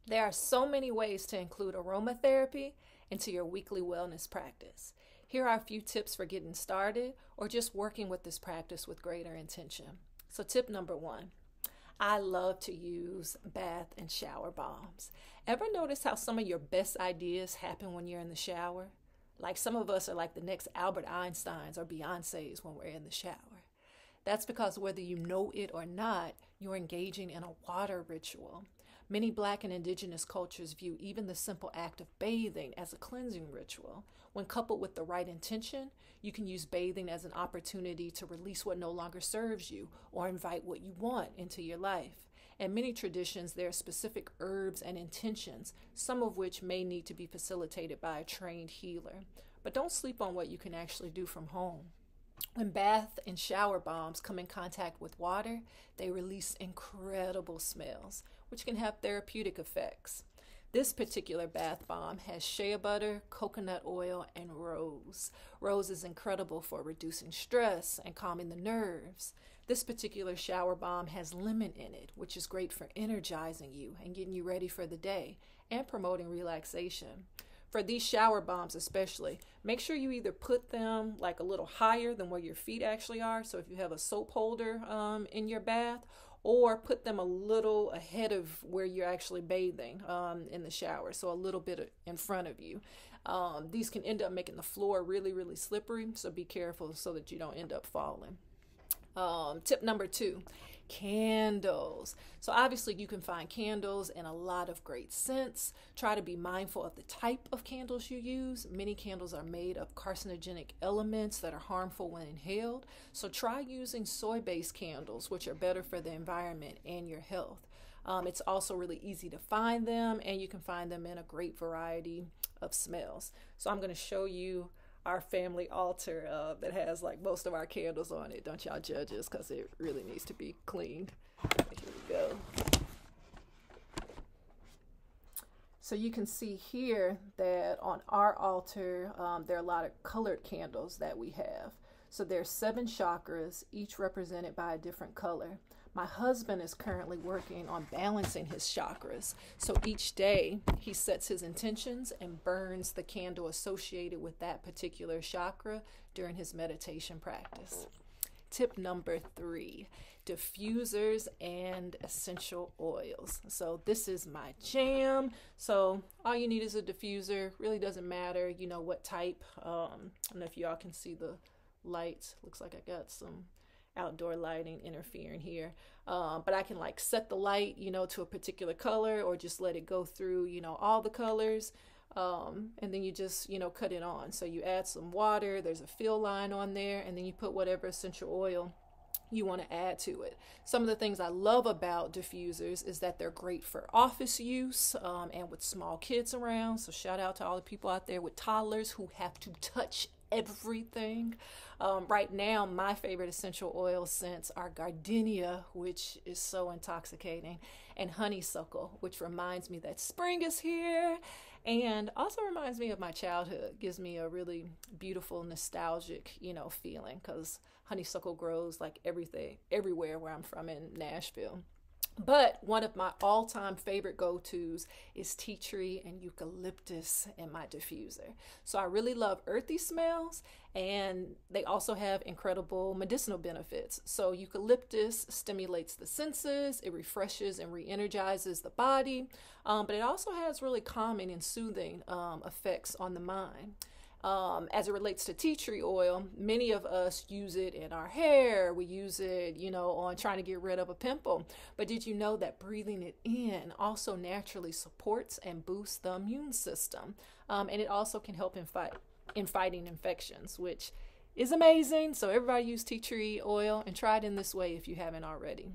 There are so many ways to include aromatherapy into your weekly wellness practice. Here are a few tips for getting started or just working with this practice with greater intention. So, tip number one, I love to use bath and shower bombs. Ever notice how some of your best ideas happen when you're in the shower? Like some of us are like the next Albert Einsteins or Beyoncés when we're in the shower. That's because whether you know it or not, you're engaging in a water ritual. Many Black and Indigenous cultures view even the simple act of bathing as a cleansing ritual. When coupled with the right intention, you can use bathing as an opportunity to release what no longer serves you or invite what you want into your life. In many traditions, there are specific herbs and intentions, some of which may need to be facilitated by a trained healer. But don't sleep on what you can actually do from home. When bath and shower bombs come in contact with water, they release incredible smells, which can have therapeutic effects. This particular bath bomb has shea butter, coconut oil, and rose. Rose is incredible for reducing stress and calming the nerves. This particular shower bomb has lemon in it, which is great for energizing you and getting you ready for the day and promoting relaxation. For these shower bombs especially, make sure you either put them like a little higher than where your feet actually are. So if you have a soap holder in your bath, or put them a little ahead of where you're actually bathing in the shower, so a little bit in front of you. These can end up making the floor really, really slippery, so be careful so that you don't end up falling. Tip number two, candles. So obviously you can find candles in a lot of great scents. Try to be mindful of the type of candles you use. Many candles are made of carcinogenic elements that are harmful when inhaled. So try using soy-based candles, which are better for the environment and your health. It's also really easy to find them, and you can find them in a great variety of smells. So I'm going to show you our family altar that has like most of our candles on it. Don't y'all judge us because it really needs to be cleaned. Here we go. So you can see here that on our altar, there are a lot of colored candles that we have. So there's 7 chakras, each represented by a different color. My husband is currently working on balancing his chakras. So each day he sets his intentions and burns the candle associated with that particular chakra during his meditation practice. Tip number 3, diffusers and essential oils. So this is my jam. So all you need is a diffuser. Really doesn't matter, you know, what type. I don't know if y'all can see the lights. Looks like I got some outdoor lighting interfering here, but I can like set the light, you know, to a particular color, or just let it go through, you know, all the colors, and then you just, you know, cut it on. So you add some water, there's a fill line on there, and then you put whatever essential oil you want to add to it. Some of the things I love about diffusers is that they're great for office use and with small kids around. So shout out to all the people out there with toddlers who have to touch everything. Right now, my favorite essential oil scents are gardenia, which is so intoxicating, and honeysuckle, which reminds me that spring is here, and also reminds me of my childhood. Gives me a really beautiful, nostalgic, you know, feeling, because honeysuckle grows like everything, everywhere where I'm from in Nashville. But one of my all-time favorite go-tos is tea tree and eucalyptus in my diffuser. So I really love earthy smells, and they also have incredible medicinal benefits. So eucalyptus stimulates the senses, it refreshes and re-energizes the body, but it also has really calming and soothing effects on the mind. As it relates to tea tree oil, many of us use it in our hair. We use it, you know, on trying to get rid of a pimple. But did you know that breathing it in also naturally supports and boosts the immune system? And it also can help in fighting infections, which is amazing. So everybody use tea tree oil and try it in this way if you haven't already.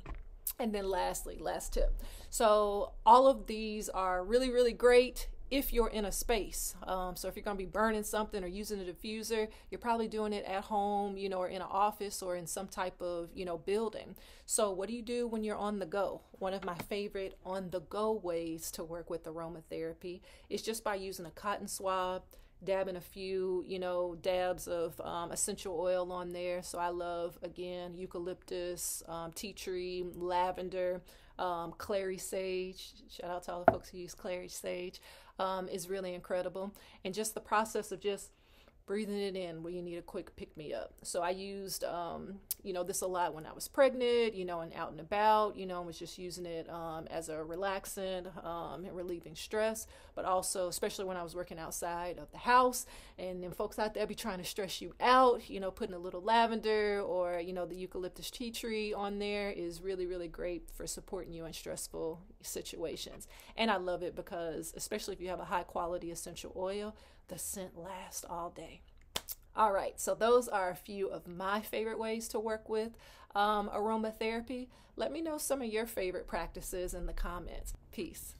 And then lastly, last tip. So all of these are really, really great if you're in a space. So if you're going to be burning something or using a diffuser, you're probably doing it at home, you know, or in an office or in some type of, you know, building. So what do you do when you're on the go? One of my favorite on the go ways to work with aromatherapy is just by using a cotton swab, dabbing a few, you know, dabs of essential oil on there. So I love, again, eucalyptus, tea tree, lavender, Clary sage, shout out to all the folks who use clary sage, is really incredible. And just the process of just breathing it in where you need a quick pick me up. So I used, this a lot when I was pregnant, and out and about, and was just using it as a relaxant and relieving stress, but also, especially when I was working outside of the house, and then folks out there be trying to stress you out, putting a little lavender or, the eucalyptus tea tree on there is really, really great for supporting you in stressful situations. And I love it because, especially if you have a high quality essential oil, the scent lasts all day. All right, so those are a few of my favorite ways to work with aromatherapy. Let me know some of your favorite practices in the comments. Peace.